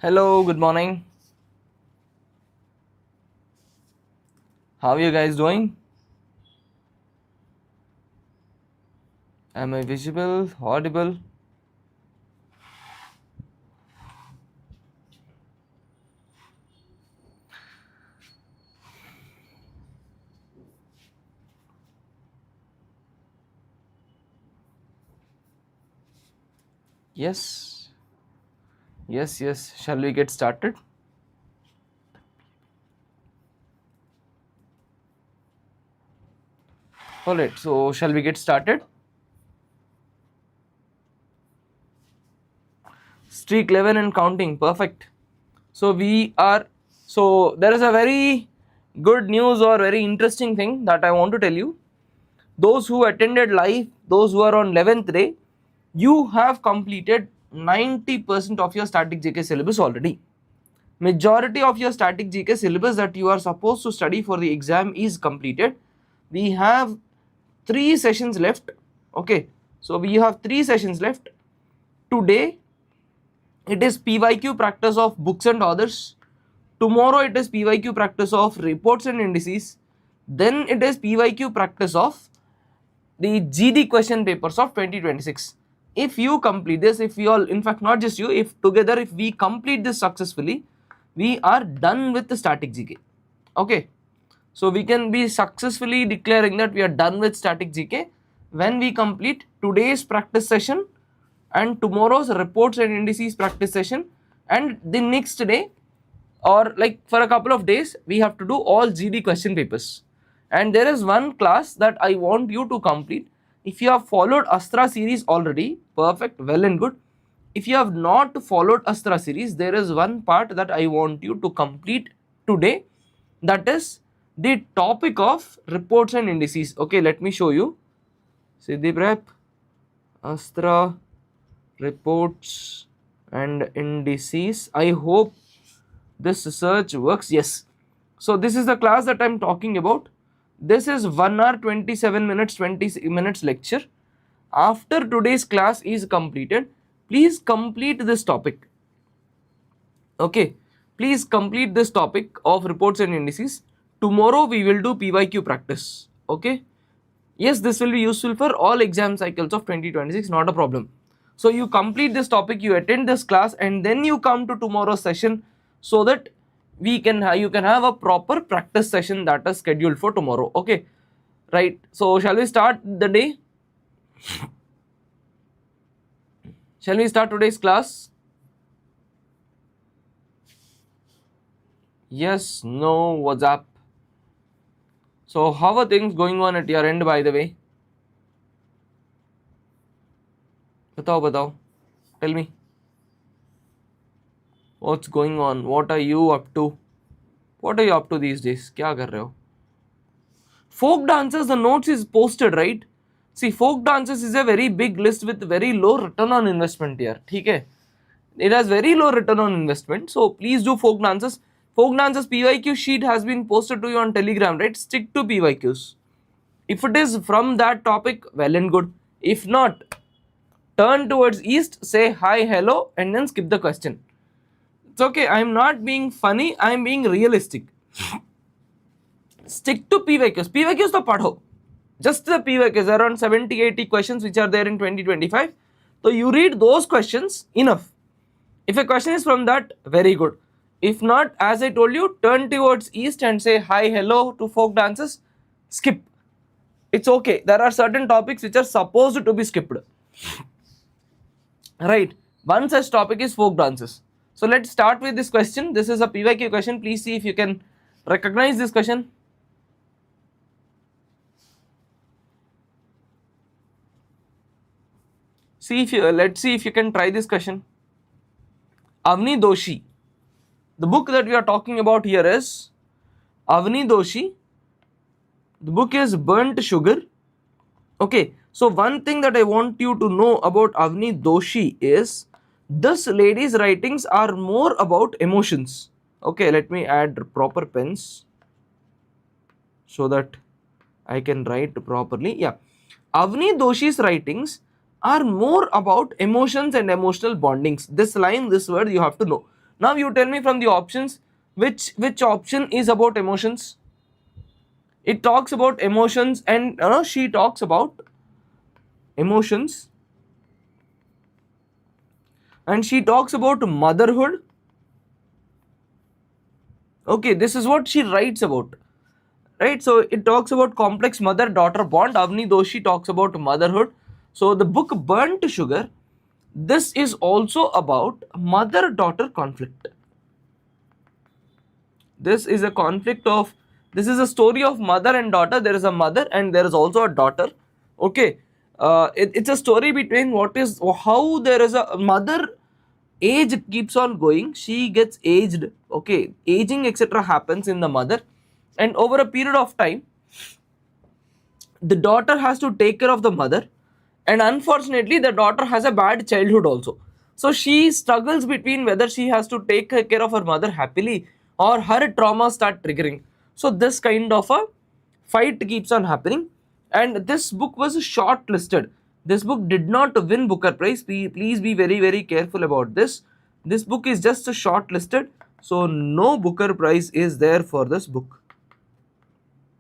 Hello, good morning. How are you guys doing? Am I visible, audible? Yes. Yes. Shall we get started? Alright, so shall we get started? Streak 11 and counting, perfect. So there is a very good news or very interesting thing that I want to tell you. Those who attended live, those who are on 11th day, you have completed 90% of your static GK syllabus already. Majority of your static GK syllabus that you are supposed to study for the exam is completed. We have 3 sessions left. Okay, so we have 3 sessions left. Today it is PYQ practice of books and authors. Tomorrow it is PYQ practice of reports and indices. Then it is PYQ practice of the GD question papers of 2026. If you complete this, if you all, in fact not just you, if together if we complete this successfully, we are done with the static GK. Okay, so we can be successfully declaring that we are done with static GK when we complete today's practice session and tomorrow's reports and indices practice session, and the next day or like for a couple of days we have to do all GD question papers. And there is one class that I want you to complete. If you have followed Astra series already, perfect, well and good. If you have not followed Astra series, there is one part that I want you to complete today, that is the topic of reports and indices. Okay, let me show you. Siddhi Prep, Astra, reports and indices. I hope this search works. Yes. So this is the class that I'm talking about. This is 1 hour 27 minutes 20 minutes lecture. After today's class is completed, please complete this topic. Okay, please complete this topic of reports and indices. Tomorrow we will do PYQ practice. Okay, yes, this will be useful for all exam cycles of 2026, not a problem. So you complete this topic, you attend this class, and then you come to tomorrow's session so that you can have a proper practice session that is scheduled for tomorrow. Okay, right, so shall we start the day? Shall we start today's class? Yes, no, what's up? So how are things going on at your end, by the way? Batao, tell me. What's going on? What are you up to? What are you up to these days? क्या कर रहे हो? Folk dances, the notes is posted, right? See, folk dances is a very big list with very low return on investment here. ठीक है? It has very low return on investment. So please do folk dances. Folk dances PYQ sheet has been posted to you on Telegram, right? Stick to PYQs. If it is from that topic, well and good. If not, turn towards east, say hi, hello, and then skip the question. It's okay. I'm not being funny. I'm being realistic. Stick to PYQs. PYQs to padho. Just the PYQs, around 70-80 questions which are there in 2025. So you read those questions, enough. If a question is from that, very good. If not, as I told you, turn towards east and say hi, hello to folk dances. Skip. It's okay. There are certain topics which are supposed to be skipped. Right. One such topic is folk dances. So let's start with this question. This is a PYQ question. Please see if you can recognize this question. Let's see if you can try this question. Avni Doshi. The book that we are talking about here is Avni Doshi. The book is Burnt Sugar. Okay, so one thing that I want you to know about Avni Doshi is this lady's writings are more about emotions. Okay, let me add proper pens so that I can write properly. Yeah, Avni Doshi's writings are more about emotions and emotional bondings. This line, this word you have to know. Now you tell me from the options, which option is about emotions? It talks about emotions, and she talks about emotions, and she talks about motherhood. Okay, this is what she writes about, right? So it talks about complex mother-daughter bond. Avni Doshi talks about motherhood. So the book Burnt Sugar, this is also about mother-daughter conflict. This is a conflict of, this is a story of mother and daughter. There is a mother and there is also a daughter. Okay, it's a story between what is, how there is a mother, age keeps on going, she gets aged, okay, aging etc happens in the mother, and over a period of time the daughter has to take care of the mother, and unfortunately the daughter has a bad childhood also. So she struggles between whether she has to take care of her mother happily or her trauma start triggering. So this kind of a fight keeps on happening, and this book was shortlisted. This book did not win Booker Prize. Please be very careful about this. This book is just shortlisted, so no Booker Prize is there for this book,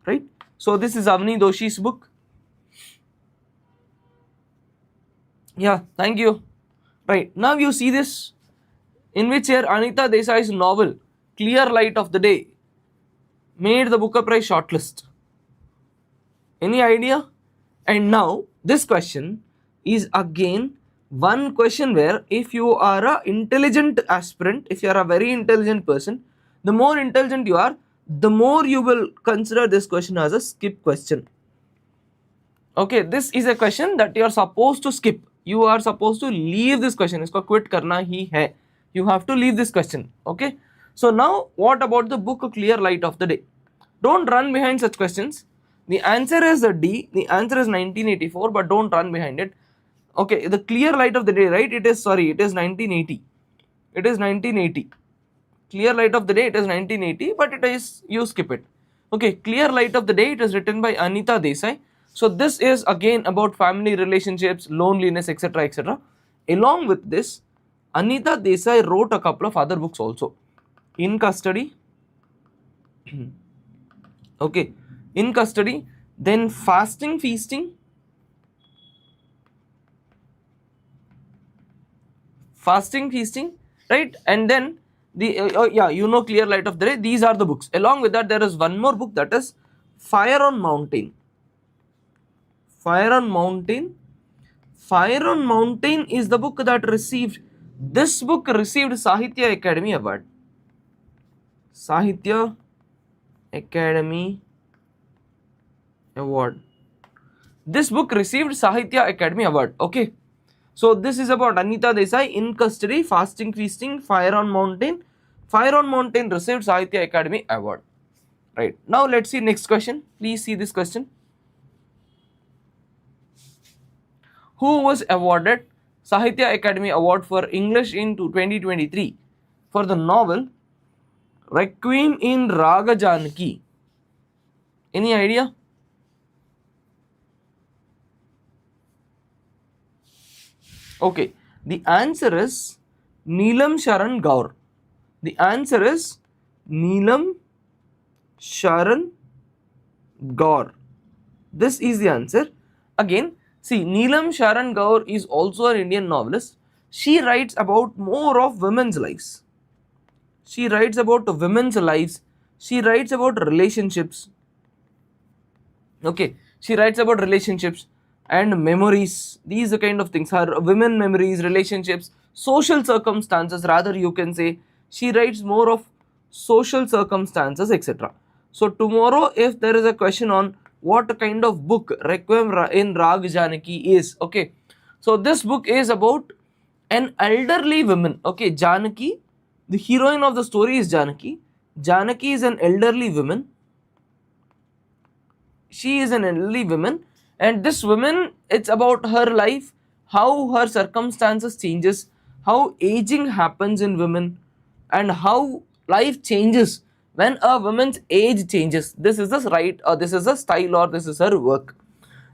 right? So this is Avni Doshi's book. Yeah, thank you. Right, now you see this, in which year Anita Desai's novel Clear Light of the Day made the Booker Prize shortlist. Any idea? And now this question is again one question where if you are a intelligent aspirant, if you are a very intelligent person, the more intelligent you are, the more you will consider this question as a skip question. Okay, this is a question that you are supposed to skip. You are supposed to leave this question. Isko quit karna hi hai. You have to leave this question. Okay. So now what about the book Clear Light of the Day? Don't run behind such questions. The answer is a D. The answer is 1984, but don't run behind it. Okay, the Clear Light of the Day, right? It is 1980. It is 1980. Clear Light of the Day, it is 1980, but it is, you skip it. Okay, Clear Light of the Day, it is written by Anita Desai. So this is again about family relationships, loneliness, etc, etc. Along with this, Anita Desai wrote a couple of other books also. In Custody. Okay, In Custody, then Fasting Feasting, right? And then the Clear Light of the Day. These are the books. Along with that, there is one more book, that is Fire on Mountain. Fire on Mountain is the book that received, this book received Sahitya Academy Award. Sahitya Academy Award. This book received Sahitya Academy Award. Okay. So this is about Anita Desai, In Custody, Fasting Feasting, Fire on Mountain. Fire on Mountain received Sahitya Academy Award. Right. Now let's see next question. Please see this question. Who was awarded Sahitya Academy Award for English in 2023 for the novel Requiem in Raga Janaki? Any idea? Okay, the answer is Neelam Sharan Gaur. The answer is Neelam Sharan Gaur. This is the answer. Again, see, Neelam Sharan Gaur is also an Indian novelist. She writes about more of women's lives. She writes about women's lives. She writes about relationships. Okay, she writes about relationships and memories. These are kind of things. Her women memories, relationships, social circumstances, rather you can say. She writes more of social circumstances, etc. So tomorrow, if there is a question on what kind of book Requiem in Rag Janaki is, okay, so this book is about an elderly woman. Okay, Janaki, the heroine of the story is Janaki. Janaki is an elderly woman. She is an elderly woman, and this woman, it's about her life, how her circumstances changes, how aging happens in women, and how life changes when a woman's age changes. This is the right, or this is the style, or this is her work.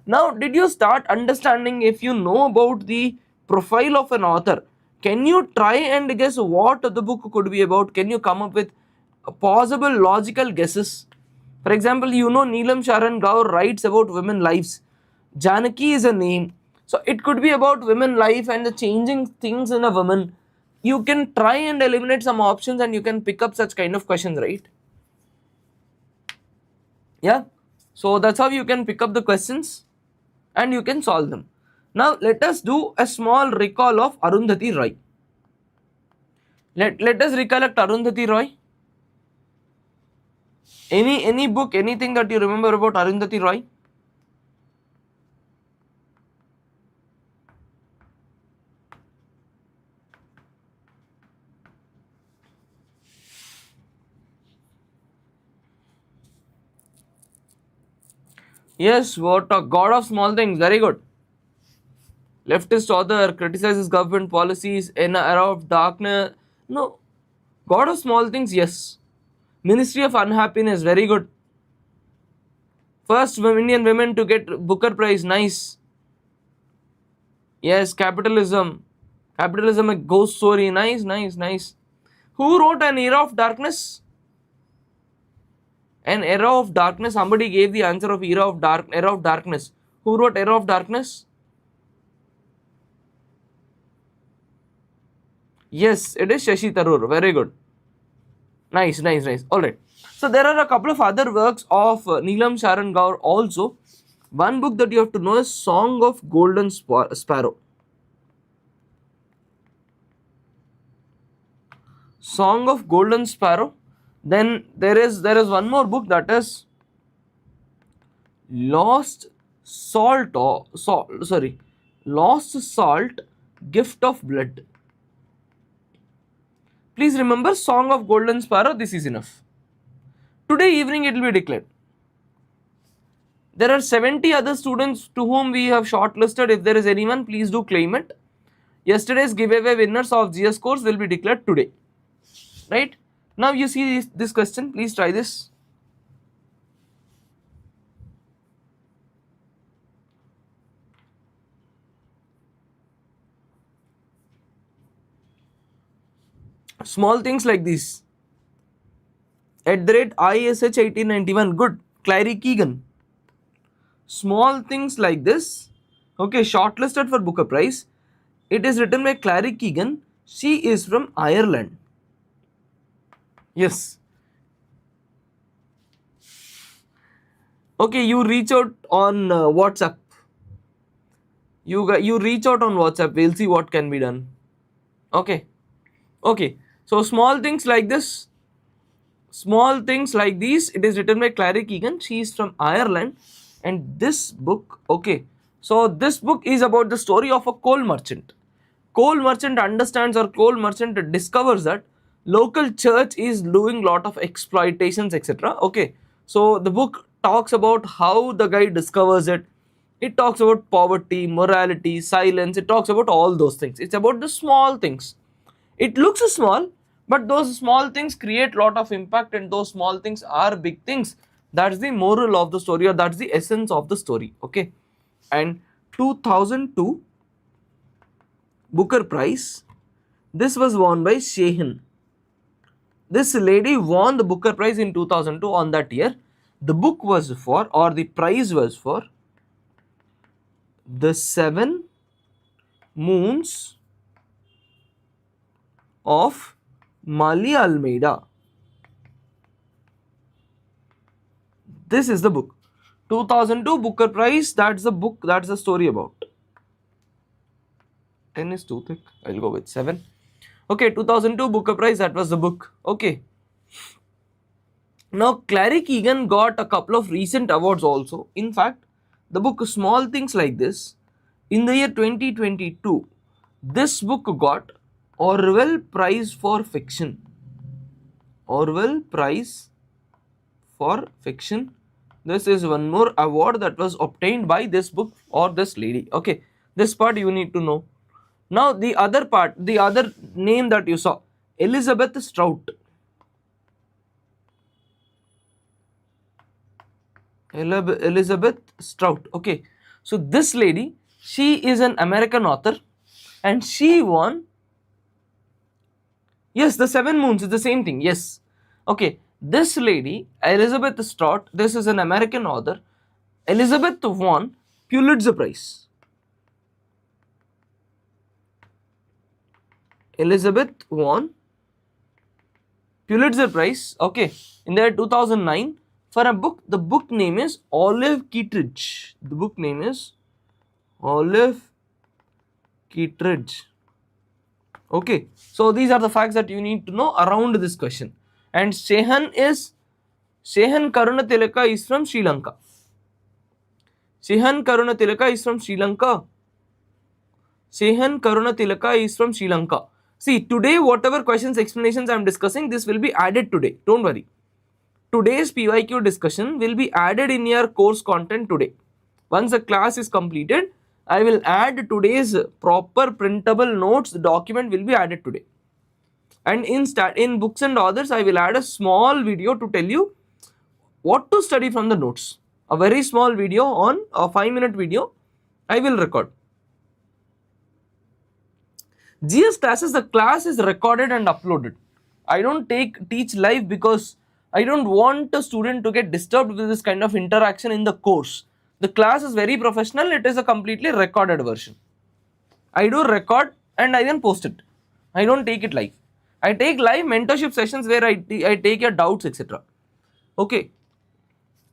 Now, did you start understanding, if you know about the profile of an author, Can you try and guess what the book could be about? Can you come up with possible logical guesses? For example, you know Neelam Sharan Gaur writes about women lives. Janaki is a name. So it could be about women life and the changing things in a woman. You can try and eliminate some options and you can pick up such kind of questions, right? Yeah. So that's how you can pick up the questions and you can solve them. Now let us do a small recall of Arundhati Roy. Let us recollect Arundhati Roy. Any book, anything that you remember about Arundhati Roy? Yes, what a god of small things. Very good. Leftist author criticizes government policies in an era of darkness. No, god of small things. Yes. Ministry of Unhappiness. Very good. First Indian women to get Booker Prize. Nice. Yes, capitalism. Capitalism, a ghost story. Nice, nice, nice. Who wrote An Era of Darkness? An Era of Darkness. Somebody gave the answer of Era of Darkness. Who wrote Era of Darkness? Yes, it is Shashi Tharoor. Very good. Nice, nice, nice. Alright. So there are a couple of other works of Neelam Sharan Gaur also. One book that you have to know is Song of Golden Sparrow. Song of Golden Sparrow. Then there is one more book, that is Lost Salt, Lost Salt, Gift of Blood. Please remember Song of Golden Sparrow. This is enough. Today evening it will be declared. There are 70 other students to whom we have shortlisted. If there is anyone, please do claim it. Yesterday's giveaway winners of GS course will be declared today. Right? Now you see this question. Please try this. Small things like this. @ISH 1891. Good. Clary Keegan. Small things like this. Okay, shortlisted for Booker Prize. It is written by Clary Keegan. She is from Ireland. Yes. Okay, you reach out on WhatsApp. You reach out on WhatsApp. We'll see what can be done. Okay. Okay. So small things like this. Small things like these. It is written by Clary Keegan. She is from Ireland. And this book, okay. So this book is about the story of a coal merchant. Coal merchant understands, or coal merchant discovers that local church is doing lot of exploitations, etc. Okay. So the book talks about how the guy discovers it. It talks about poverty, morality, silence. It talks about all those things. It's about the small things. It looks small, but those small things create lot of impact, and those small things are big things. That's the moral of the story, or that's the essence of the story. Okay. And 2002 Booker Prize, this was won by Sheehan. This lady won the Booker Prize in 2002 on that year. The book was for, or the prize was for, The Seven Moons of Mali Almeida. This is the book. 2002 Booker Prize. That's the book. That's the story about. 10 is too thick. I'll go with 7. Okay, 2002 Booker Prize. That was the book. Okay. Now, Clary Keegan got a couple of recent awards also. In fact, the book Small Things Like This, in the year 2022, this book got Orwell Prize for Fiction. Orwell Prize for Fiction. This is one more award that was obtained by this book or this lady. Okay, this part you need to know. Now the other part, the other name that you saw, Elizabeth Strout. Elizabeth Strout. Okay, so this lady, she is an American author, and she won Yes, the 7 moons is the same thing. Yes. Okay. This lady, Elizabeth Stott, this is an American author. Elizabeth won Pulitzer Prize. Elizabeth won Pulitzer Prize, okay, in the year 2009 for a book. The book name is Olive Kittredge. The book name is Olive Kittredge. Okay, so these are the facts that you need to know around this question. And Shehan Karunatilaka is from Sri Lanka. Shehan Karunatilaka is from Sri Lanka. Shehan Karunatilaka is from Sri Lanka. See, today whatever questions, explanations I am discussing, this will be added today. Don't worry. Today's PYQ discussion will be added in your course content today. Once the class is completed, I will add today's proper printable notes. The document will be added today. And in books and authors, I will add a small video to tell you what to study from the notes. A very small video on a 5-minute video I will record. GS classes, the class is recorded and uploaded. I don't teach live because I don't want a student to get disturbed with this kind of interaction in the course. The class is very professional. It is a completely recorded version. I do record and I then post it. I don't take it live. I take live mentorship sessions where I take your doubts, etc. Okay.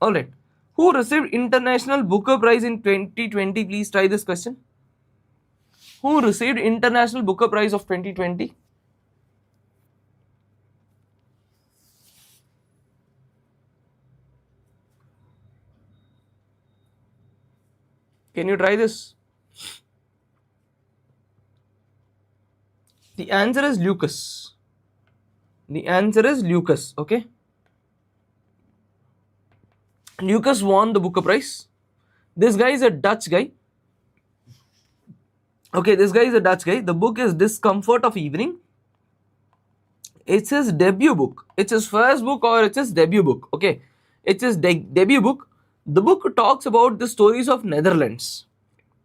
Alright. Who received International Booker Prize in 2020? Please try this question. Who received International Booker Prize of 2020? Can you try this? The answer is Lucas. The answer is Lucas. Okay. Lucas won the Booker Prize. This guy is a Dutch guy. Okay, this guy is a Dutch guy. The book is Discomfort of Evening. It's his debut book. It's his first book or it's his debut book. Okay, it's his debut book. The book talks about the stories of Netherlands.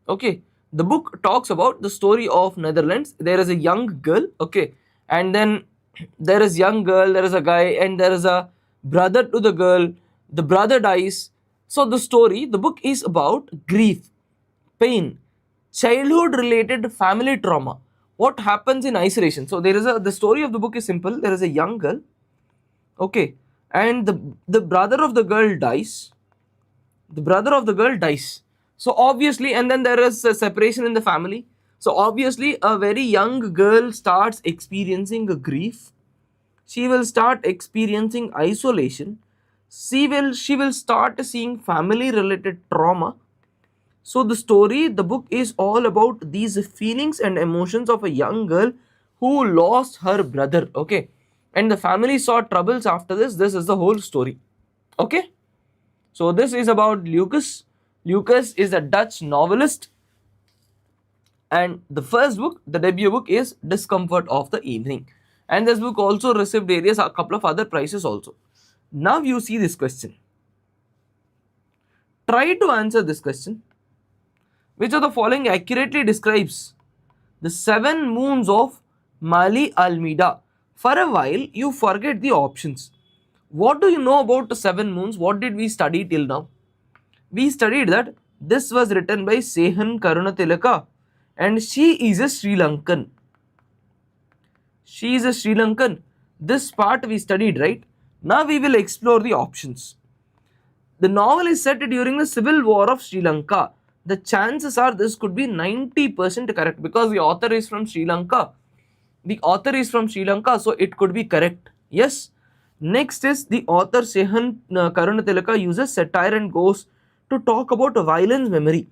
Okay, the book talks about the story of Netherlands. There is a young girl. Okay, and then there is young girl, there is a guy, and there is a brother to the girl. The brother dies. So the book is about grief, pain, childhood related family trauma. What happens in isolation? So the story of the book is simple. There is a young girl, okay, and the brother of the girl dies. The brother of the girl dies. So obviously, and then there is a separation in the family. So obviously, a very young girl starts experiencing a grief. She will start experiencing isolation. She will start seeing family related trauma. So the book is all about these feelings and emotions of a young girl who lost her brother. Okay, and the family saw troubles after this. This is the whole story. Okay, so this is about Lucas. Lucas is a Dutch novelist, and the first book, the debut book, is Discomfort of the Evening. And this book also received a couple of other prizes also. Now you see this question. Try to answer this question. Which of the following accurately describes the 7 moons of Mali Almeida? For a while, you forget the options. What do you know about the 7 moons? What did we study till now? We studied that this was written by Shehan Karunatilaka, and she is a Sri Lankan. She is a Sri Lankan. This part we studied, right? Now we will explore the options. The novel is set during the civil war of Sri Lanka. The chances are this could be 90% correct because the author is from Sri Lanka. The author is from Sri Lanka, so it could be correct. Yes. Next is the author Shehan Karunatilaka uses satire and goes to talk about violence memory.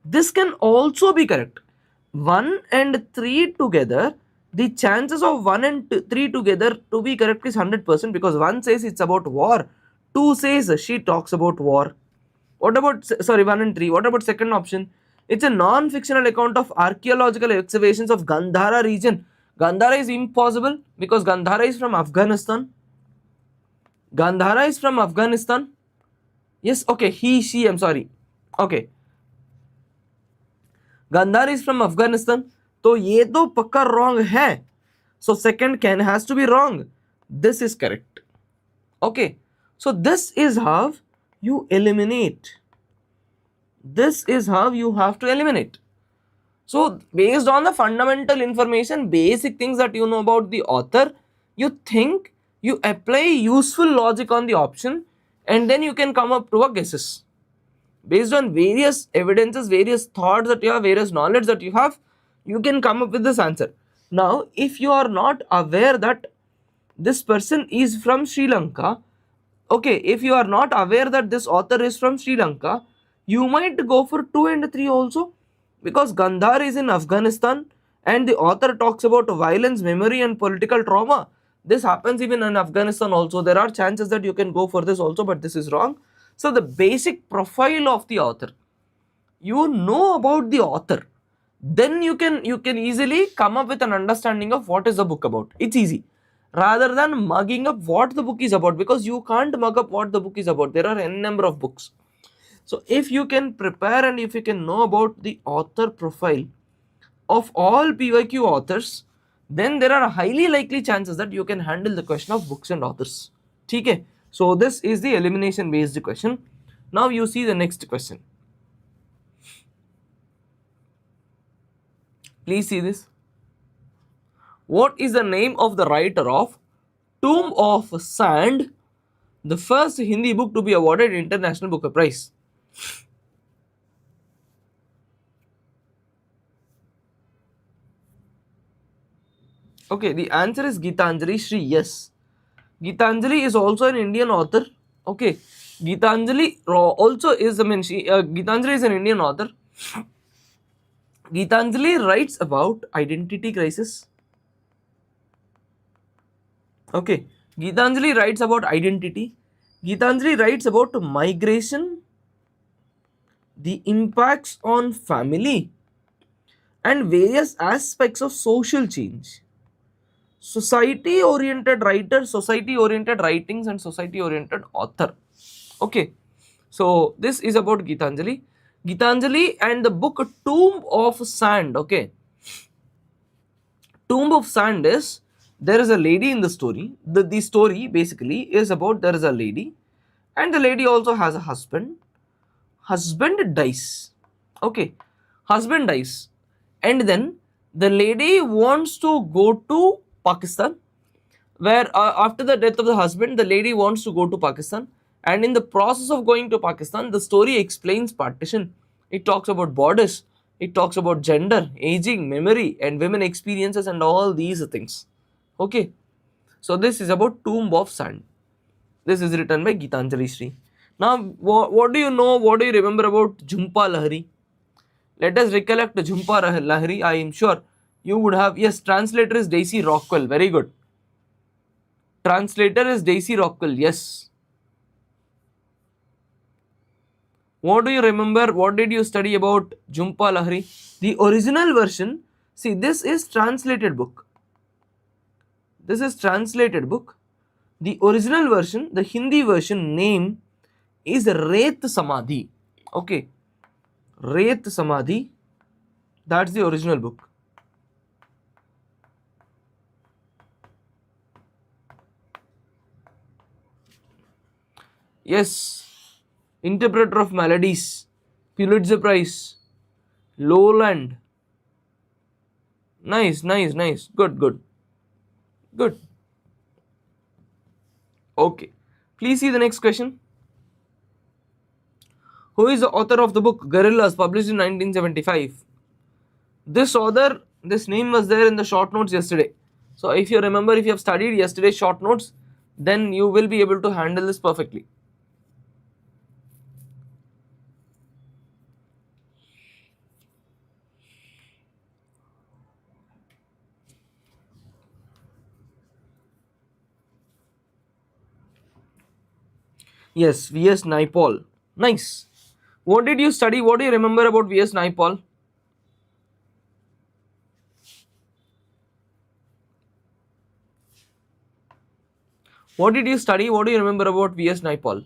This can also be correct. 1 and 3 together, the chances of 1 and 3 together to be correct is 100% because 1 says it's about war, 2 says she talks about war. What about, 1 and 3, what about second option? It's a non-fictional account of archaeological excavations of Gandhara region. Gandhara is impossible because Gandhara is from Afghanistan. Gandhara is from Afghanistan. Yes, okay, I'm sorry. Okay. Gandhara is from Afghanistan. तो ये तो पक्का wrong है. So second can has to be wrong. This is correct. Okay. So this is how you eliminate. This is how you have to eliminate. So based on the fundamental information, basic things that you know about the author, you think, you apply useful logic on the option, and then you can come up to a guesses. Based on various evidences, various thoughts that you have, various knowledge that you have, you can come up with this answer. Now, if you are not aware that this person is from Sri Lanka, okay, if you are not aware that this author is from Sri Lanka, you might go for 2 and 3 also, because Gandhar is in Afghanistan and the author talks about violence, memory and political trauma. This happens even in Afghanistan also. There are chances that you can go for this also, but this is wrong. So the basic profile of the author, you know about the author, then you can easily come up with an understanding of what is the book about. It's easy, rather than mugging up what the book is about, because you can't mug up what the book is about. There are n number of books. So if you can prepare and if you can know about the author profile of all PYQ authors, then there are highly likely chances that you can handle the question of books and authors. Okay, so this is the elimination based question. Now you see the next question. Please see this. What is the name of the writer of Tomb of Sand, the first Hindi book to be awarded International Booker Prize? Okay, the answer is Gitanjali Shri. Yes, Gitanjali is also an Indian author. Okay, Gitanjali also is, Gitanjali is an Indian author. Gitanjali writes about identity crisis. Okay, Gitanjali writes about identity. Gitanjali writes about migration, the impacts on family, and various aspects of social change. Society oriented writer, society oriented writings, and society oriented author. Okay, so this is about Gitanjali. Gitanjali and the book Tomb of Sand. Okay, Tomb of Sand is, there is a lady in the story. The story basically is about, there is a lady and the lady also has a husband. Husband dies. Okay, husband dies, and then the lady wants to go to Pakistan, where after the death of the husband, the lady wants to go to Pakistan, and in the process of going to Pakistan, the story explains partition. It talks about borders, it talks about gender, aging, memory, and women experiences, and all these things. Okay, so this is about Tomb of Sand. This is written by Gitanjali Shri. Now, what do you know, what do you remember about Jhumpa Lahari? Let us recollect Jhumpa Lahari. I am sure you would have, yes, translator is Daisy Rockwell. Very good. Translator is Daisy Rockwell. Yes. What do you remember? What did you study about Jhumpa Lahari? The original version, see, this is translated book. This is translated book. The original version, the Hindi version name is Ret Samadhi. Okay. Ret Samadhi. That's the original book. Yes. Interpreter of Melodies. Pulitzer Prize. Lowland. Nice, nice, nice. Good, good. Good. Okay. Please see the next question. Who is the author of the book Guerrillas, published in 1975? This author, this name was there in the short notes yesterday. So if you remember, if you have studied yesterday's short notes, then you will be able to handle this perfectly. Yes, V.S. Naipaul. Nice. What did you study? What do you remember about V.S. Naipaul? What did you study? What do you remember about V.S. Naipaul?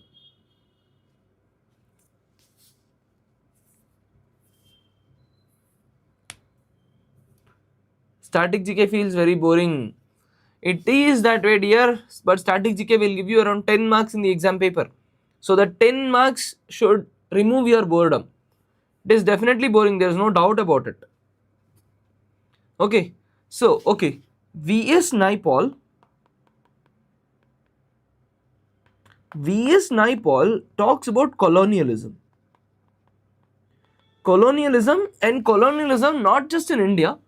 Static GK feels very boring. It is that way, dear, but static GK will give you around 10 marks in the exam paper. So the 10 marks should remove your boredom. It is definitely boring, there is no doubt about it. Okay, so okay, VS Naipaul talks about colonialism. And colonialism not just in India,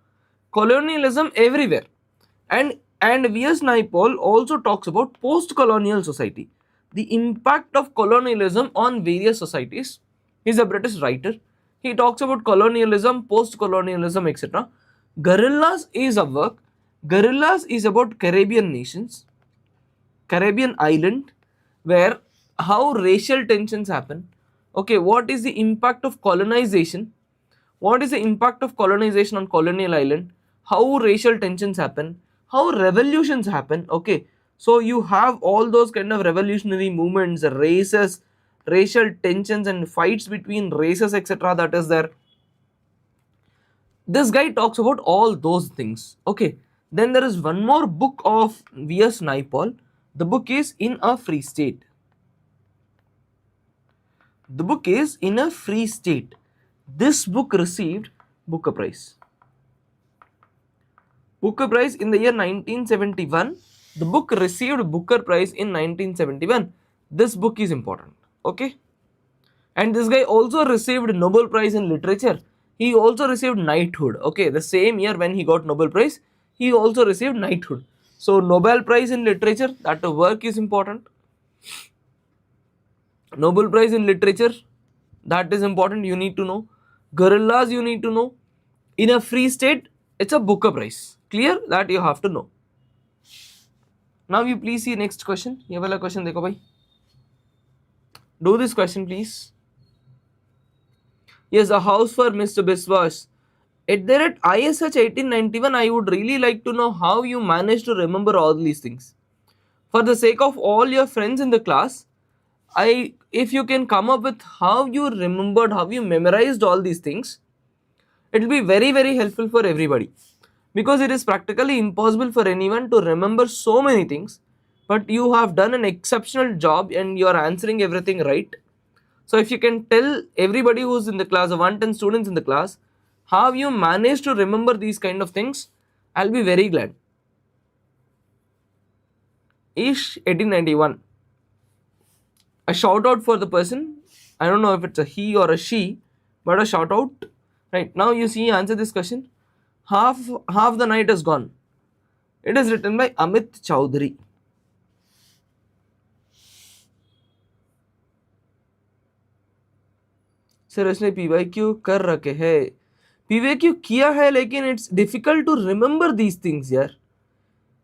colonialism everywhere. And V.S. Naipaul also talks about post-colonial society, the impact of colonialism on various societies. He's a British writer. He talks about colonialism, post-colonialism, etc. Guerrillas is a work. Guerrillas is about Caribbean nations, Caribbean island, where how racial tensions happen. Okay, what is the impact of colonization? What is the impact of colonization on colonial island? How racial tensions happen? How revolutions happen? Okay, so you have all those kind of revolutionary movements, races, racial tensions, and fights between races, etc. That is there. This guy talks about all those things. Okay, then there is one more book of V.S. Naipaul. The book is In a Free State. The book is In a Free State. This book received Booker Prize. Booker Prize in the year 1971. The book received Booker Prize in 1971. This book is important. Okay. And this guy also received Nobel Prize in Literature. He also received knighthood. Okay, the same year when he got Nobel Prize, he also received knighthood. So Nobel Prize in Literature, that work is important. Nobel Prize in Literature, that is important, you need to know. Guerrillas, you need to know. In a Free State, it's a Booker Prize. Clear? That you have to know. Now you please see next question. ये वाला question देखो भाई. Do this question please. Yes, a house for Mr. Biswas. At ISH 1891, I would really like to know how you managed to remember all these things. For the sake of all your friends in the class, if you can come up with how you remembered, how you memorized all these things, it will be very, very helpful for everybody. Because it is practically impossible for anyone to remember so many things, but you have done an exceptional job and you are answering everything right. So if you can tell everybody who's in the class, the 110 students in the class, how you managed to remember these kind of things, I'll be very glad. Ish 1891. A shout out for the person. I don't know if it's a he or a she, but a shout out. Right, now you see, answer this question. Half the night is gone. It is written by Amit Chowdhury. Sir इसने PYQ कर रखे है. PYQ किया है लेकिन it's difficult to remember these things यार.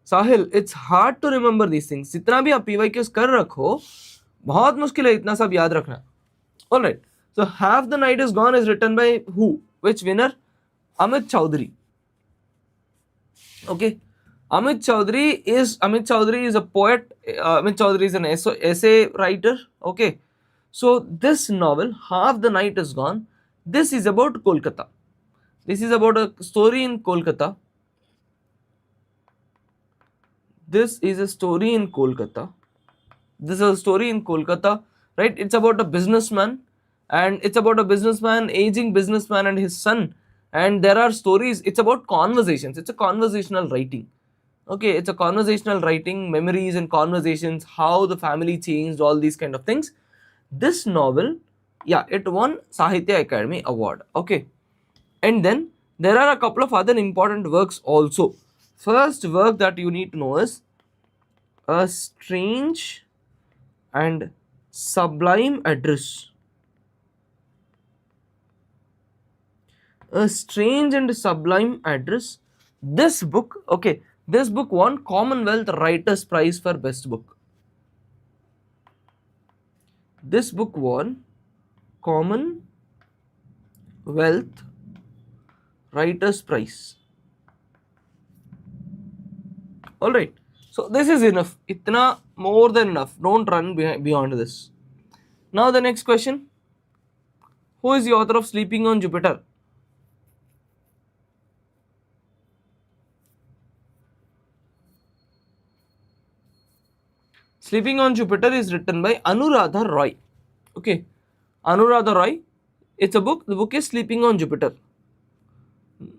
साहिल, it's hard to remember these things. जितना भी आप PYQs कर रखो, बहुत मुश्किल है इतना सब याद रखना. Alright, so half the night is gone is written by who? Which winner? Amit Chowdhury. Okay, Amit Chowdhury is a poet. Amit Chowdhury is an essay writer. Okay, so this novel, Half the Night is Gone, this is about Kolkata. This is about a story in Kolkata. This is a story in Kolkata. This is a story in Kolkata, right? It's about a businessman, and it's about a businessman, aging businessman, and his son. And there are stories. It's about conversations. It's a conversational writing. Okay, it's a conversational writing, memories and conversations, how the family changed, all these kind of things. This novel, yeah, it won Sahitya Academy Award. Okay, and then there are a couple of other important works also. First work that you need to know is A Strange and Sublime Address. A Strange and Sublime Address. This book, okay, this book won Commonwealth Writers Prize for Best Book. This book won Commonwealth Writers Prize. Alright, so this is enough. Itna more than enough. Don't run beyond this. Now the next question. Who is the author of Sleeping on Jupiter? Sleeping on Jupiter is written by Anuradha Roy. Okay, Anuradha Roy. It's a book. The book is Sleeping on Jupiter.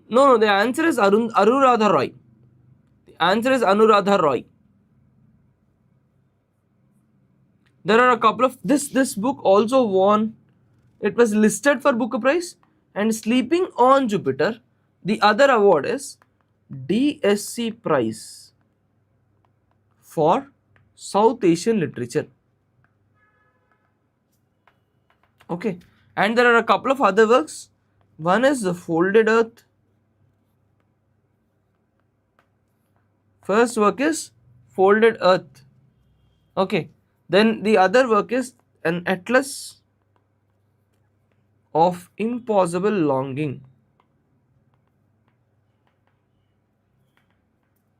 No, the answer is Anuradha Roy. The answer is Anuradha Roy. There are a couple of this book also won. It was listed for Booker Prize, and Sleeping on Jupiter. The other award is DSC Prize for South Asian Literature. Okay, and there are a couple of other works. One is The Folded Earth. First work is Folded Earth. Okay, then the other work is An Atlas of Impossible Longing.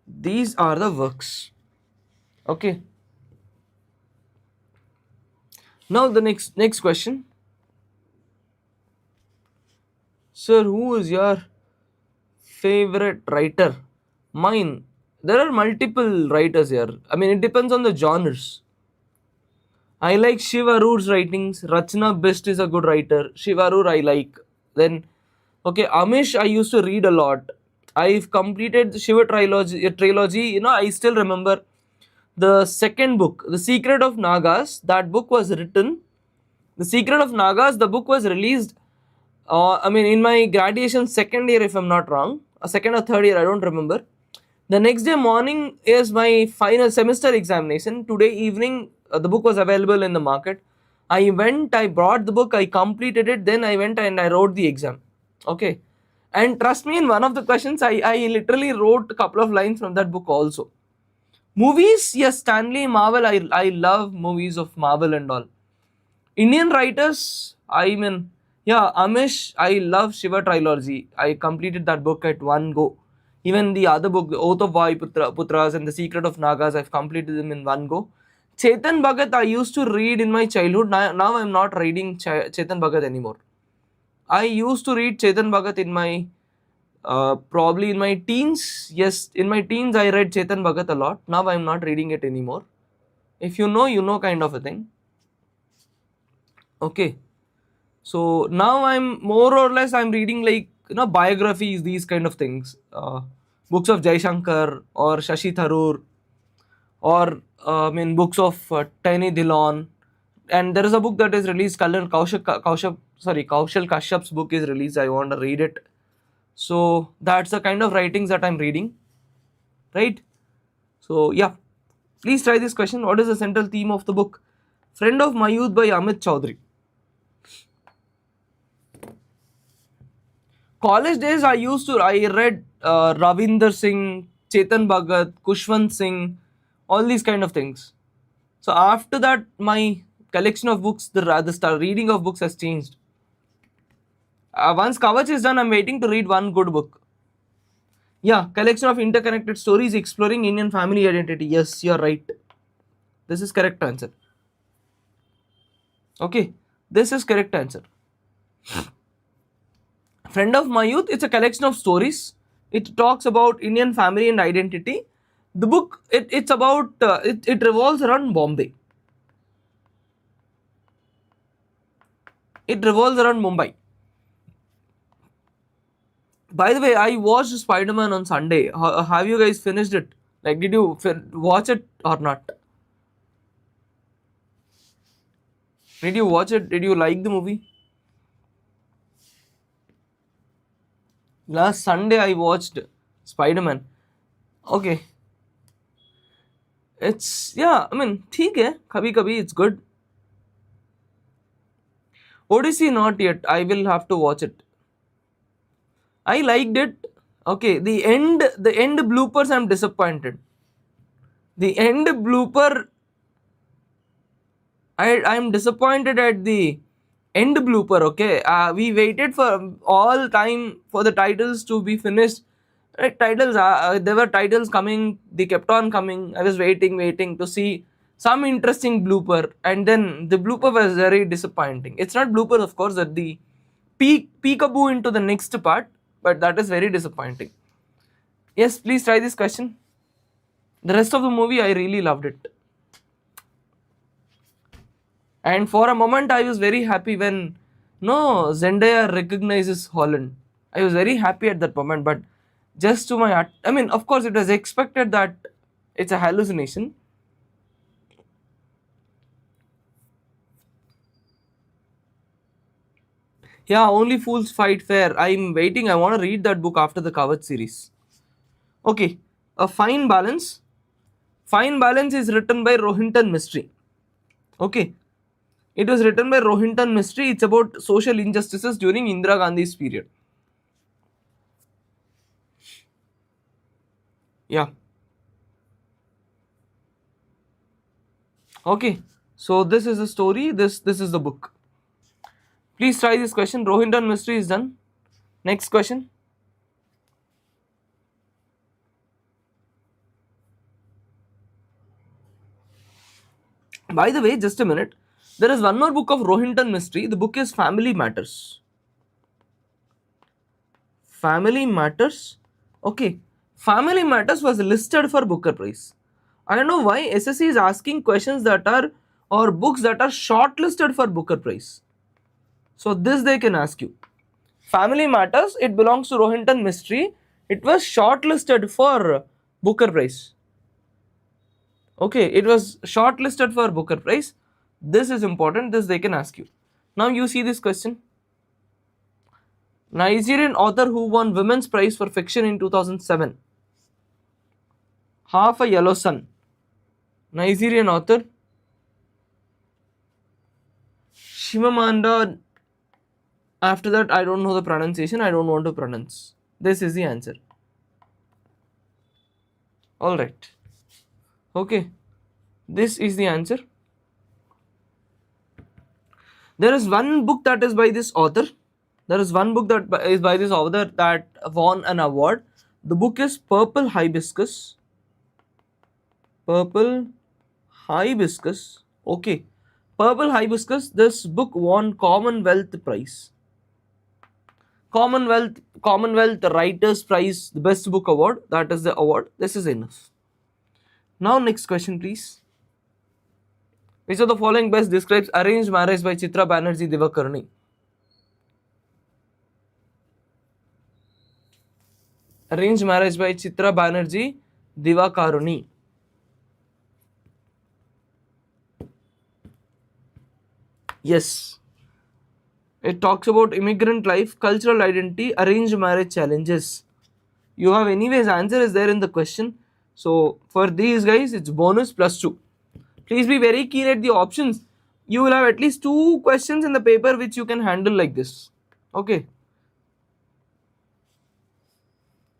These are the works. Okay. Now the next question. Sir, who is your favorite writer? Mine. There are multiple writers here. I mean, it depends on the genres. I like Shiv Arur's writings. Rachna Best is a good writer. Shiv Arur I like. Then, okay, Amish I used to read a lot. I've completed the Shiva trilogy. You know, I still remember the second book, The Secret of Nagas. That book was written. The Secret of Nagas, the book was released, I mean, in my graduation second year, if I'm not wrong. A second or third year, I don't remember. The next day morning is my final semester examination. Today evening, the book was available in the market. I went, I brought the book, I completed it, then I went and I wrote the exam. Okay. And trust me, in one of the questions, I literally wrote a couple of lines from that book also. Movies, yes, Stanley, Marvel, I love movies of Marvel and all. Indian writers, I mean, yeah, Amish, I love Shiva trilogy. I completed that book at one go. Even the other book, The Oath of Putras and The Secret of Nagas, I've completed them in one go. Chetan Bhagat, I used to read in my childhood. Now I'm not reading Chetan Bhagat anymore. I used to read Chetan Bhagat in my, probably in my teens. Yes, in my teens, I read Chetan Bhagat a lot. Now I'm not reading it anymore. If you know kind of a thing. Okay. So now I'm more or less I'm reading like biographies, these kind of things, books of Jaishankar or Shashi Tharoor, or I mean books of Tiny Dhillon, and there is a book that is released. Kaushal Kashyap's book is released. I want to read it. So that's the kind of writings that I'm reading, right? So yeah, please try this question. What is the central theme of the book? Friend of My Youth by Amit Chaudhary. College days, I read Ravinder Singh, Chetan Bhagat, Kushwant Singh, all these kind of things. So after that, my collection of books, the reading of books has changed. Once Kavach is done, I'm waiting to read one good book. Yeah, collection of interconnected stories exploring Indian family identity. Yes, you're right. This is correct answer. Okay, this is correct answer. Friend of My Youth, it's a collection of stories. It talks about Indian family and identity. The book, it's about, it revolves around Bombay. It revolves around Mumbai. By the way, I watched Spider-Man on Sunday. Have you guys finished it? Like, did you watch it or not? Did you watch it? Did you like the movie? Last Sunday I watched Spider-Man. Okay. It's, yeah, I mean, theek hai. Kabhi it's good. Odyssey not yet. I will have to watch it. I liked it. Okay, the end bloopers, I'm disappointed. The end blooper, I'm disappointed at the end blooper. Okay, we waited for all time for the titles to be finished. Right, titles, there were titles coming, they kept on coming. I was waiting to see some interesting blooper, and then the blooper was very disappointing. It's not blooper, of course, that the peekaboo into the next part, but that is very disappointing. Yes, please try this question. The rest of the movie, I really loved it. And for a moment, I was very happy when no Zendaya recognizes Holland. I was very happy at that moment, but just to my, I mean, of course, it was expected that it's a hallucination. Yeah, Only Fools Fight Fair. I'm waiting. I want to read that book after the Kavach series. Okay, a Fine Balance. Fine Balance is written by Rohinton Mistry. Okay, it was written by Rohinton Mistry. It's about social injustices during Indira Gandhi's period. Yeah. Okay, so this is the story. This is the book. Please try this question. Rohinton Mistry is done. Next question. By the way, just a minute. There is one more book of Rohinton Mistry. The book is Family Matters. Family Matters. Okay. Family Matters was listed for Booker Prize. I don't know why SSC is asking questions that are or books that are shortlisted for Booker Prize. So this they can ask you. Family Matters, it belongs to Rohinton Mistry. It was shortlisted for Booker Prize. Okay, it was shortlisted for Booker Prize. This is important. This they can ask you. Now you see this question. Nigerian author who won Women's Prize for Fiction in 2007. Half a Yellow Sun. Nigerian author Shimamanda. After that, I don't know the pronunciation. I don't want to pronounce. This is the answer. Alright. Okay. This is the answer. There is one book that is by this author. There is one book that is by this author that won an award. The book is Purple Hibiscus. Purple Hibiscus. Okay. Purple Hibiscus. This book won Commonwealth Prize. Commonwealth Writers Prize, the best book award. That is the award. This is enough. Now next question, please. Which of the following best describes arranged marriage by Chitra Banerjee Divakaruni? Arranged marriage by Chitra Banerjee Divakaruni. Yes. It talks about immigrant life, cultural identity, arranged marriage challenges. You have anyways answer is there in the question. So for these guys, it's bonus +2. Please be very keen at the options. You will have at least 2 questions in the paper which you can handle like this. Okay.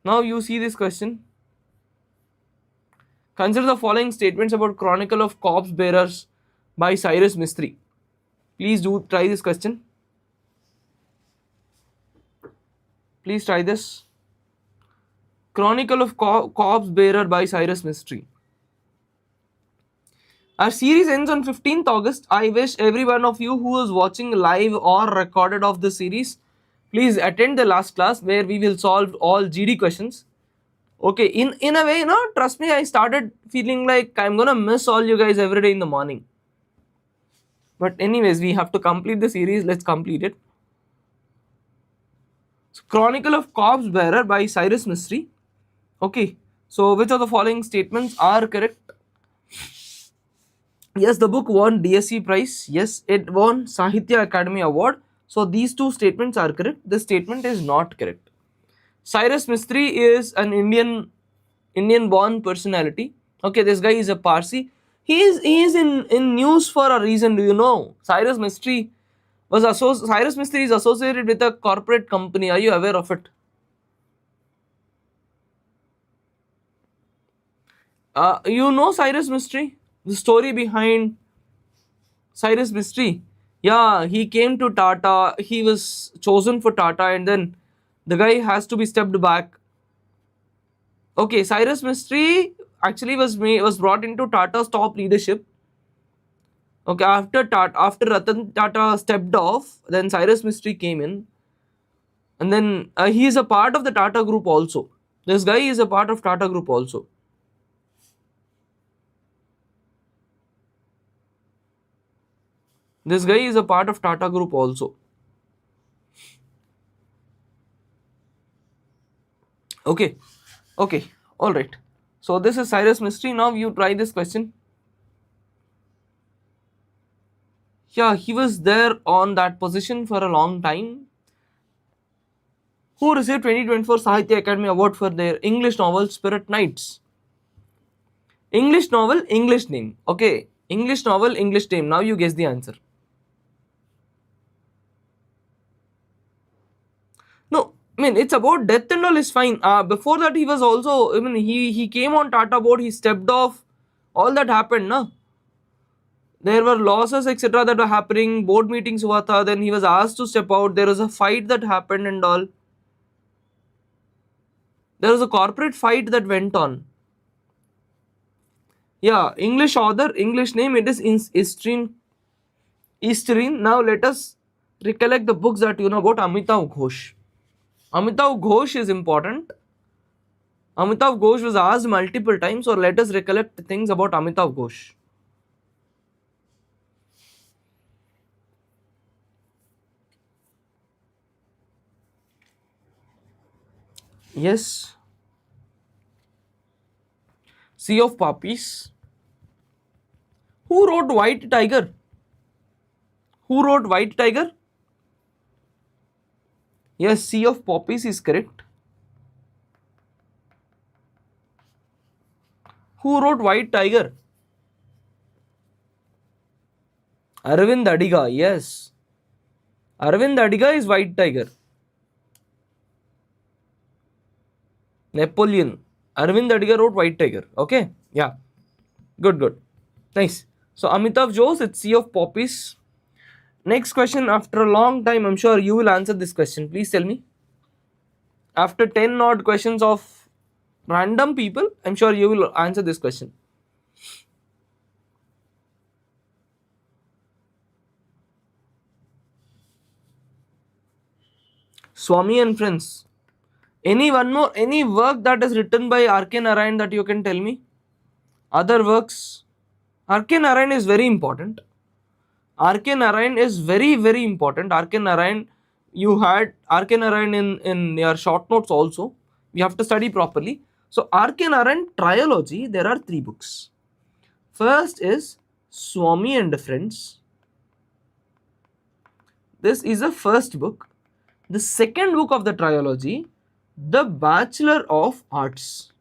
Now you see this question. Consider the following statements about Chronicle of Corpse Bearers by Cyrus Mistry. Please do try this question. Please try this. Chronicle of Corpse Bearer by Cyrus Mistry. Our series ends on 15th August. I wish every one of you who is watching live or recorded of the series, please attend the last class where we will solve all GD questions. Okay, in a way, you know, trust me, I started feeling like I'm gonna miss all you guys every day in the morning. But anyways, we have to complete the series. Let's complete it. So, Chronicle of Corpse Bearer by Cyrus Mistry. Okay, so which of the following statements are correct? Yes, the book won DSC prize. Yes, it won Sahitya Academy Award. So these 2 statements are correct. This statement is not correct. Cyrus Mistry is an Indian born personality. Okay, this guy is a Parsi. He is in news for a reason. Do you know? Cyrus Mistry is associated with a corporate company. Are you aware of it? You know Cyrus Mistry? The story behind Cyrus Mistry. Yeah, he came to Tata. He was chosen for Tata, and then the guy has to be stepped back. Okay, Cyrus Mistry actually was brought into Tata's top leadership. Okay, after Ratan Tata stepped off, then Cyrus Mistry came in, and then he is a part of the Tata group also. This guy is a part of Tata group also. This guy is a part of Tata Group also. Okay, okay, all right. So this is Cyrus Mystery. Now you try this question. Yeah, he was there on that position for a long time. Who received 2024 Sahitya Academy Award for their English novel Spirit Nights? English novel, English name. Okay, English novel, English name. Now you guess the answer. No, I mean it's about death and all is fine. Before that he was also, I mean he came on Tata board, he stepped off. All that happened, na? There were losses etc. that were happening. Board meetings hua tha. Then he was asked to step out. There was a fight that happened and all. There was a corporate fight that went on. Yeah, English author, English name, it is Easterine. Now let us recollect the books that you know about Amitav Ghosh. Amitav Ghosh is important. Amitav Ghosh was asked multiple times, or let us recollect things about Amitav Ghosh. Yes. Sea of Poppies. Who wrote White Tiger? Who wrote White Tiger? Yes, Sea of Poppies is correct. Who wrote White Tiger? Arvind Adiga, yes. Arvind Adiga is White Tiger. Napoleon. Arvind Adiga wrote White Tiger. Okay, yeah. Good, good. Nice. So Amitav Ghosh, it's Sea of Poppies. Next question, after a long time, I'm sure you will answer this question. Please tell me. After 10 odd questions of random people, I'm sure you will answer this question. Swami and Friends. Any work that is written by R.K. Narayan that you can tell me? Other works? R.K. Narayan is very important. R.K. Narayan is very, very important. R.K. Narayan, you had R.K. Narayan in your short notes also. You have to study properly. So R.K. Narayan trilogy, there are 3 books. First is Swami and Friends. This is the first book. The second book of the trilogy, The Bachelor of Arts.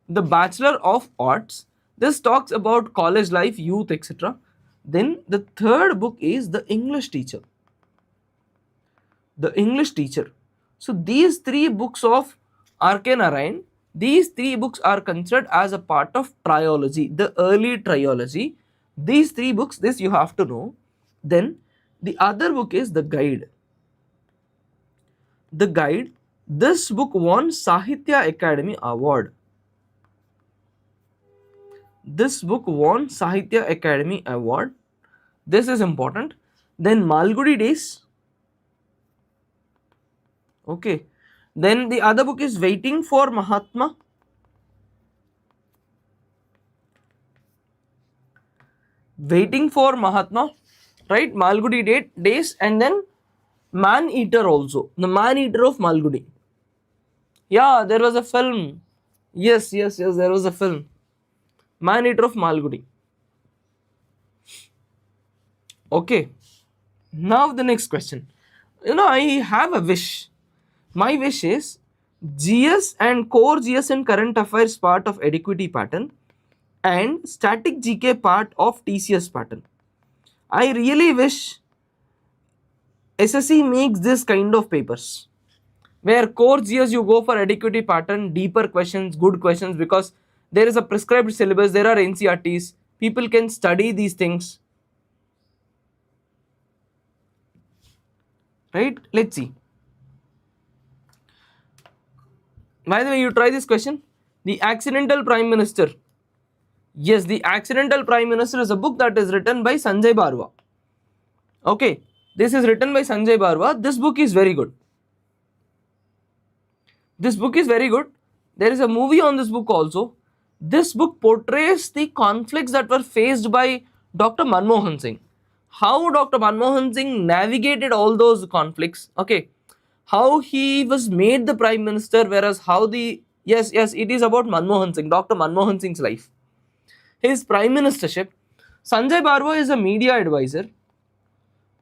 The Bachelor of Arts. This talks about college life, youth, etc. Then the third book is The English Teacher. The English Teacher. So these 3 books of R.K. Narayan, these 3 books are considered as a part of trilogy, the early trilogy. These 3 books, this you have to know. Then the other book is The Guide. The Guide. This book won Sahitya Academy Award. This book won Sahitya Academy Award. This is important. Then Malgudi Days. Okay. Then the other book is Waiting for Mahatma. Waiting for Mahatma. Right? Malgudi Days. And then Man Eater also. The Man Eater of Malgudi. Yeah, there was a film. Yes, there was a film. Man Eater of Malgudi. Okay. Now the next question. I have a wish. My wish is GS and core GS and current affairs part of adequacy pattern and static GK part of TCS pattern. I really wish SSC makes this kind of papers where core GS you go for adequacy pattern, deeper questions, good questions, because there is a prescribed syllabus, there are NCRTs, people can study these things. Right? Let's see. By the way, you try this question. The Accidental Prime Minister. Yes, The Accidental Prime Minister is a book that is written by Sanjay Barwa. Okay, this is written by Sanjay Barwa. This book is very good. This book is very good. There is a movie on this book also. This book portrays the conflicts that were faced by Dr. Manmohan Singh. how Dr. Manmohan Singh navigated all those conflicts, okay, how he was made the prime minister, whereas how the, yes, it is about Manmohan Singh, Dr. Manmohan Singh's life, his prime ministership. Sanjay Barwa is a media advisor.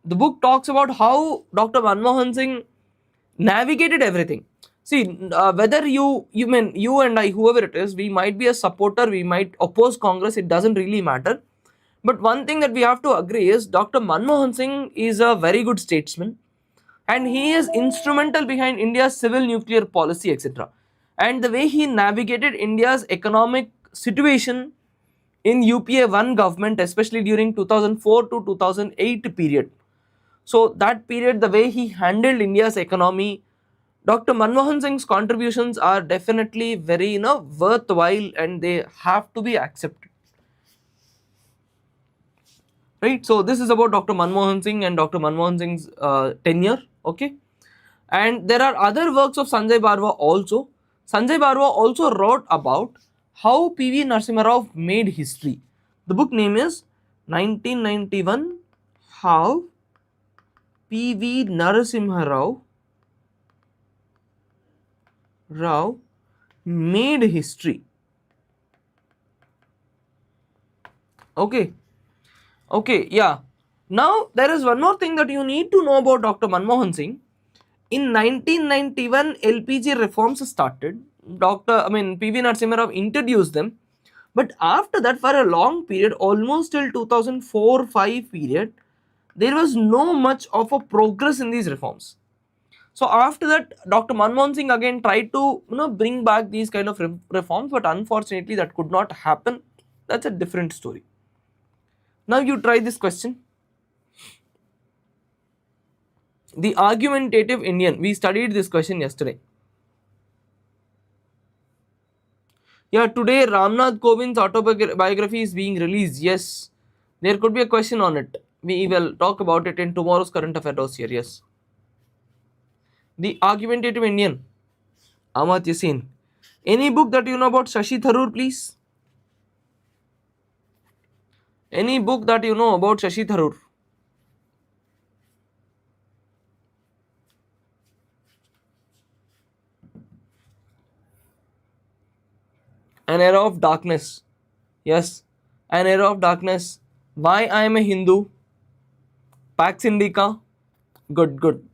The book talks about how Dr. Manmohan Singh navigated everything. See, whether you and I, whoever it is, we might be a supporter, we might oppose Congress, it doesn't really matter. But one thing that we have to agree is Dr. Manmohan Singh is a very good statesman, and he is instrumental behind India's civil nuclear policy, etc. And the way he navigated India's economic situation in UPA 1 government, especially during 2004 to 2008 period. So that period, the way he handled India's economy, Dr. Manmohan Singh's contributions are definitely very, worthwhile, and they have to be accepted. Right? So this is about Dr. Manmohan Singh and Dr. Manmohan Singh's tenure. Okay. And there are other works of Sanjay Barwa also. Sanjay Barwa also wrote about how P.V. Narasimha Rao made history. The book name is 1991 How P.V. Narasimha Rao made history. Okay. Okay, yeah. Now there is one more thing that you need to know about Dr. Manmohan Singh. In 1991, LPG reforms started. P.V. Narasimha Rao introduced them. But after that, for a long period, almost till 2004-5 period, there was no much of a progress in these reforms. So after that, Dr. Manmohan Singh again tried to bring back these kind of reforms, but unfortunately that could not happen. That's a different story. Now you try this question. The argumentative Indian. We studied this question yesterday. Yeah, today Ramnath Kovind's autobiography is being released. Yes, there could be a question on it. We will talk about it in tomorrow's current affair dossier. Yes. The argumentative Indian. Amartya Yasin. Any book that you know about Shashi Tharoor, please? Any book that you know about Shashi Tharoor? An Era of Darkness. Yes, An Era of Darkness. Why I Am a Hindu. Pax Indica. Good.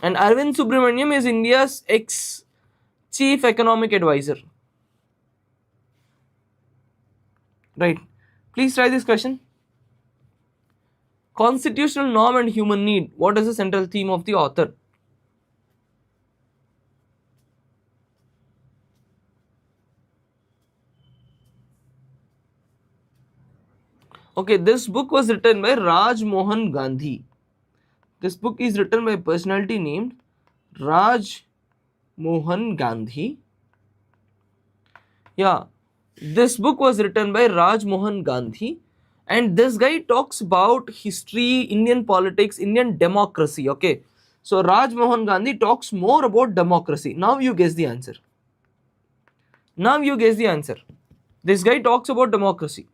And Arvind Subramaniam is India's ex-chief economic advisor. Right. Please try this question. Constitutional norm and human need. What is the central theme of the author? Okay, this book was written by Raj Mohan Gandhi. This book is written by a personality named Raj Mohan Gandhi. Yeah, this book was written by Raj Mohan Gandhi, and this guy talks about history, Indian politics, Indian democracy. Okay, so Raj Mohan Gandhi talks more about democracy. Now you guess the answer. This guy talks about democracy.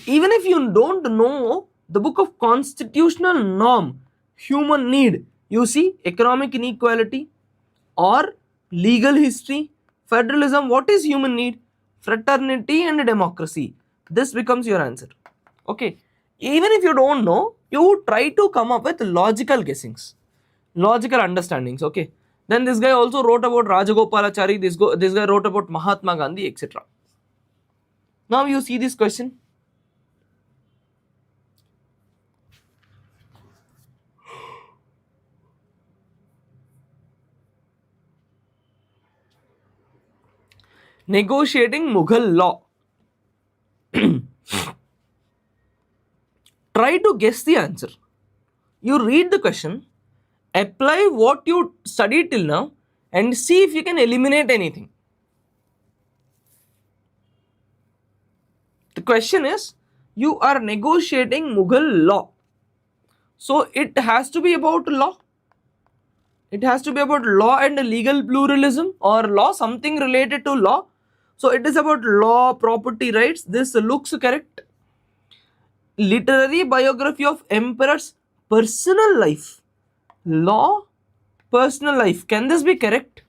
Even if you don't know the book of constitutional norm, human need, you see economic inequality or legal history, federalism, what is human need? Fraternity and democracy. This becomes your answer. Okay. Even if you don't know, you try to come up with logical guessings, logical understandings. Okay. Then this guy also wrote about Rajagopalachari, this guy wrote about Mahatma Gandhi, etc. Now you see this question. Negotiating Mughal law. Try to guess the answer. You read the question, apply what you studied till now, and see if you can eliminate anything. The question is, you are negotiating Mughal law. So it has to be about law. It has to be about law and legal pluralism, or law, something related to law. So it is about law, property rights. This looks correct. Literary biography of emperor's personal life. Law, personal life. Can this be correct?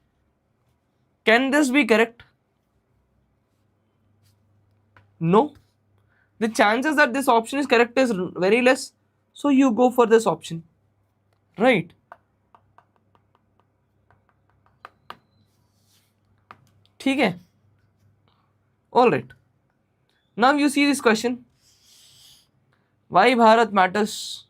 Can this be correct? No. The chances that this option is correct is very less. So you go for this option. Right. ठीक है. All right. Now you see this question. Why Bharat matters?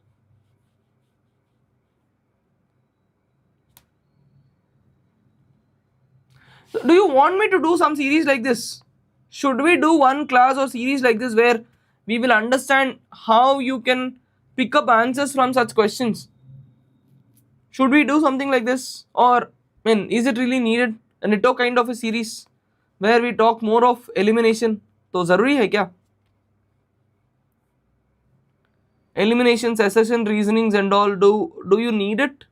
So do you want me to do some series like this? Should we do one class or series like this where we will understand how you can pick up answers from such questions? Should we do something like this, or is it really needed? A Nito kind of a series where we talk more of elimination. तो जरूरी है क्या? Eliminations, accession, reasonings and all, do you need it?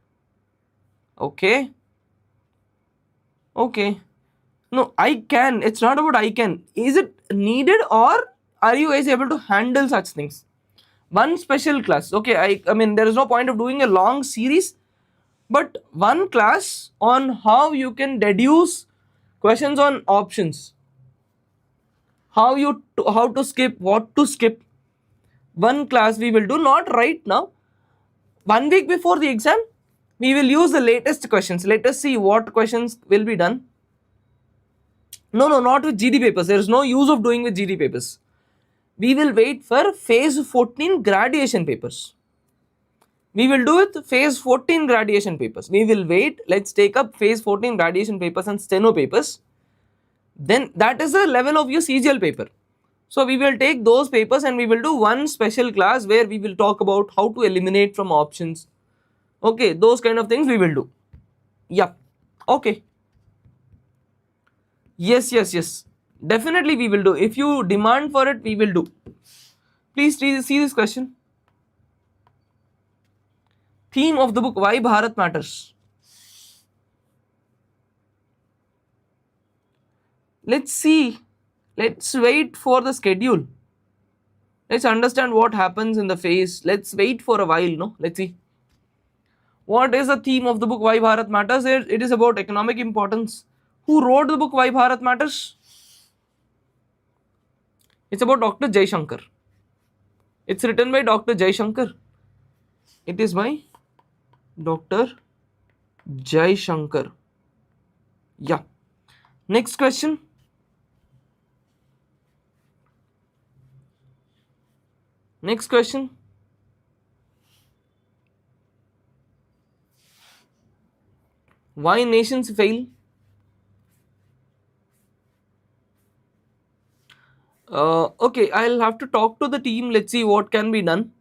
Okay. No, I can. It's not about I can. Is it needed, or are you guys able to handle such things? One special class. Okay, I mean there is no point of doing a long series, but one class on how you can deduce questions on options. How to skip, what to skip. One class we will do, not right now. 1 week before the exam, we will use the latest questions. Let us see what questions will be done. No, not with GD papers. There is no use of doing with GD papers. We will wait for phase 14 graduation papers. We will do it phase 14 graduation papers. We will wait. Let's take up phase 14 graduation papers and steno papers. Then that is the level of your CGL paper. So we will take those papers and we will do one special class where we will talk about how to eliminate from options. Okay, those kind of things we will do. Yeah. Okay. Yes. Definitely we will do. If you demand for it, we will do. Please see this question. Theme of the book, Why Bharat Matters. Let's see. Let's wait for the schedule. Let's understand what happens in the phase. Let's wait for a while, no? Let's see. What is the theme of the book, Why Bharat Matters? It is about economic importance. Who wrote the book, Why Bharat Matters? It's about Dr. Jaishankar. It's written by Dr. Jaishankar. It is by Dr. Jaishankar. Yeah. Next question. Next question. Why nations fail? Okay, I'll have to talk to the team. Let's see what can be done.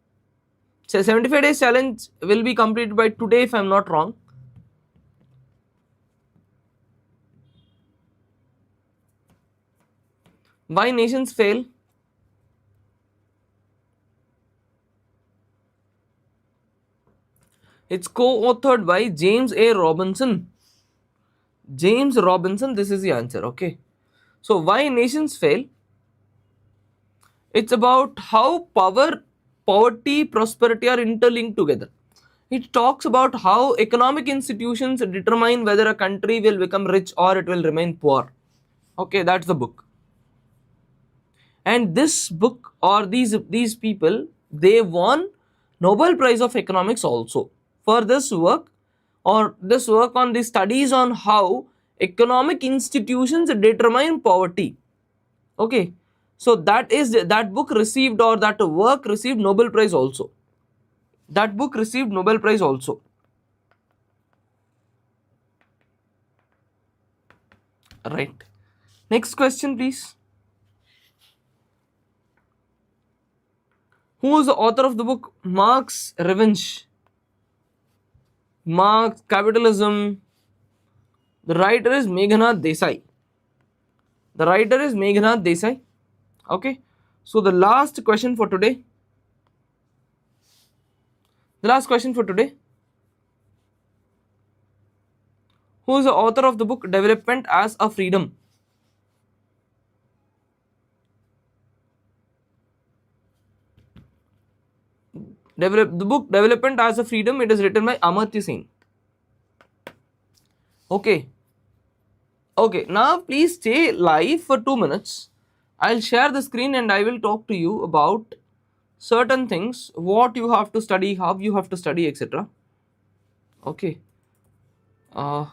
So 75 days challenge will be completed by today if I'm not wrong. Why nations fail? It's co-authored by James A. Robinson. James Robinson, this is the answer. Okay. So why nations fail? It's about how poverty, prosperity are interlinked together. It talks about how economic institutions determine whether a country will become rich or it will remain poor. Okay, that's the book. And this book, or these people, they won Nobel Prize of Economics also for this work, or this work on the studies on how economic institutions determine poverty. Okay, so that book received, or that work received Nobel Prize also. That book received Nobel Prize also. Right. Next question, please. Who is the author of the book Marx's Revenge? Marx, Capitalism. The writer is Meghnad Desai. The writer is Meghnad Desai. Okay. So the last question for today. The last question for today. Who is the author of the book Development as a Freedom? The book Development as a Freedom, it is written by Amartya Sen. Okay. Okay, now please stay live for 2 minutes. I'll share the screen and I will talk to you about certain things, what you have to study, how you have to study, etc. Okay. Uh,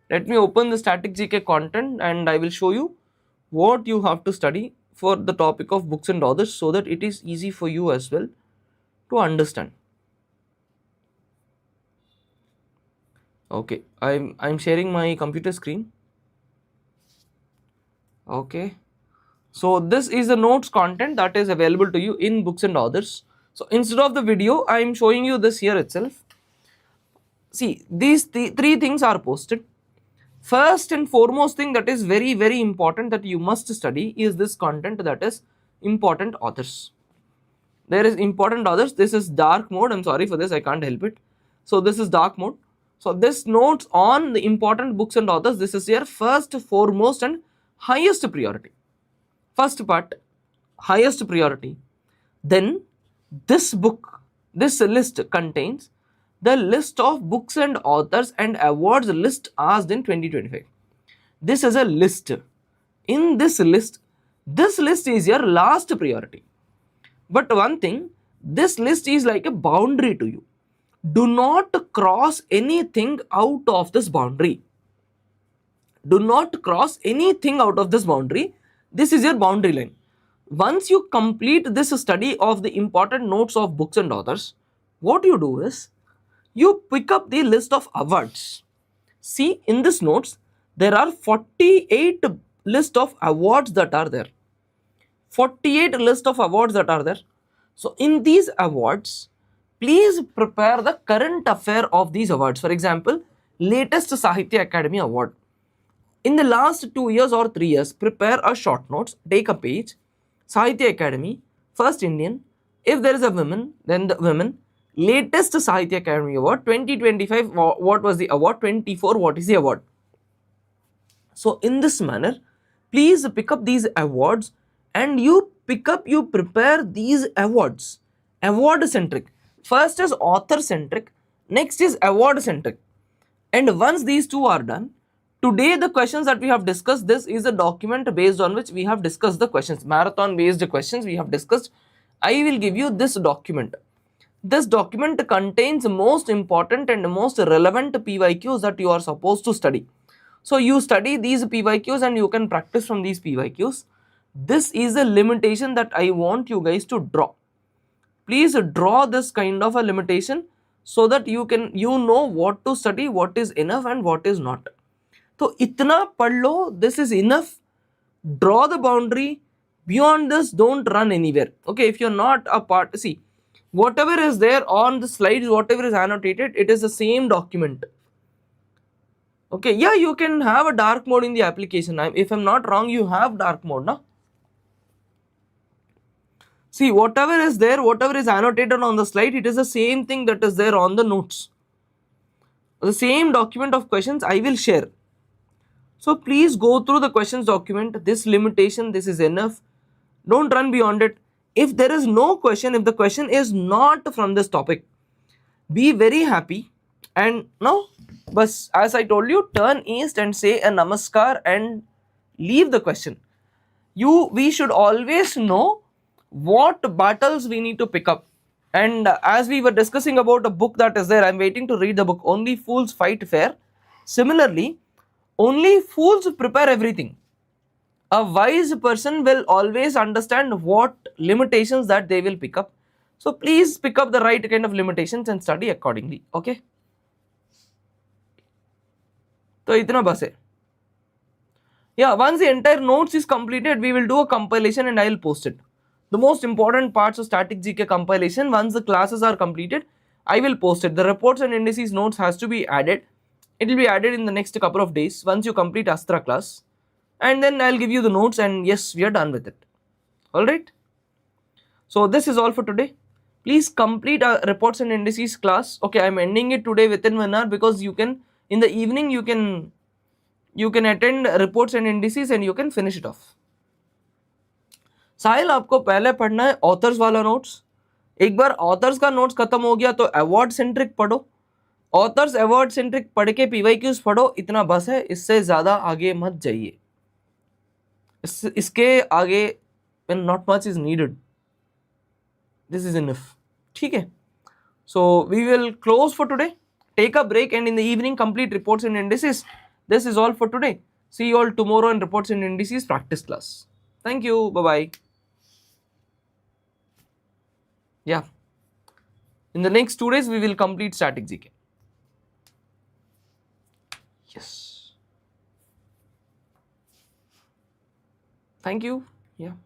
Let me open the static GK content and I will show you what you have to study for the topic of books and authors, so that it is easy for you as well to understand. Okay, I'm sharing my computer screen. Okay, so this is the notes content that is available to you in books and authors. So instead of the video, I am showing you this here itself. See, these three things are posted. First and foremost thing that is very important that you must study is this content, that is important authors. There is important authors. This is dark mode. I'm sorry for this, I can't help it. So this is dark mode. So this notes on the important books and authors, this is your first, foremost and highest priority. First part, highest priority. Then this book, this list contains the list of books and authors and awards list asked in 2025. This is a list. In this list is your last priority. But one thing, this list is like a boundary to you. Do not cross anything out of this boundary. Do not cross anything out of this boundary. This is your boundary line. Once you complete this study of the important notes of books and authors, what you do is, you pick up the list of awards. See, in this notes, there are 48 list of awards that are there. 48 list of awards that are there. So in these awards, please prepare the current affair of these awards. For example, latest Sahitya Academy Award. In the last 2 years or 3 years, prepare a short notes, take a page, Sahitya Academy, first Indian, if there is a woman, then the women, latest Sahitya Academy Award, 2025, what was the award, 24, what is the award. So in this manner, please pick up these awards and you prepare these awards, award centric. First is author centric, next is award centric. And once these two are done, today the questions that we have discussed, this is a document based on which we have discussed the questions, marathon based questions we have discussed. I will give you this document. This document contains most important and most relevant PYQs that you are supposed to study. So you study these PYQs and you can practice from these PYQs. This is a limitation that I want you guys to draw. Please draw this kind of a limitation so that you know what to study, what is enough and what is not. So itna pad lo, this is enough. Draw the boundary. Beyond this, don't run anywhere. Okay, if you're not a part, see, whatever is there on the slides, whatever is annotated, it is the same document. Okay, yeah, you can have a dark mode in the application. If I'm not wrong, you have dark mode, na? See, whatever is there, whatever is annotated on the slide, it is the same thing that is there on the notes. The same document of questions I will share. So please go through the questions document. This limitation, this is enough. Don't run beyond it. If there is no question, if the question is not from this topic, be very happy. And now, bas, as I told you, turn east and say a namaskar and leave the question. We should always know what battles we need to pick up. And as we were discussing about a book that is there, I'm waiting to read the book, Only Fools Fight Fair. Similarly, only fools prepare everything. A wise person will always understand what limitations that they will pick up. So please pick up the right kind of limitations and study accordingly. Okay. So itna bas hai. Yeah, once the entire notes is completed, we will do a compilation and I will post it. The most important parts of static GK compilation, once the classes are completed, I will post it. The reports and indices notes has to be added. It will be added in the next couple of days once you complete Astra class. And then I'll give you the notes and yes, we are done with it. Alright. So this is all for today. Please complete our reports and indices class. Okay, I'm ending it today within 1 hour because you can, in the evening, you can attend reports and indices and you can finish it off. साहिल आपको पहले पढ़ना है authors वाला notes, एक बार authors का notes खत्म हो गया तो अवार्ड सेंट्रिक पढ़ो, ऑथर्स अवार्ड सेंट्रिक पढ़ के पीवाईक्यूज पढ़ो, इतना बस है, इससे ज्यादा आगे मत जाइए, इसके आगे not much is needed, this is enough, ठीक है। So we will close for today, take a break, and in the evening complete reports and indices. This is all for today. See you all tomorrow in reports and indices practice class. Thank you, bye bye. Yeah, in the next 2 days we will complete static GK. Yes, thank you. Yeah.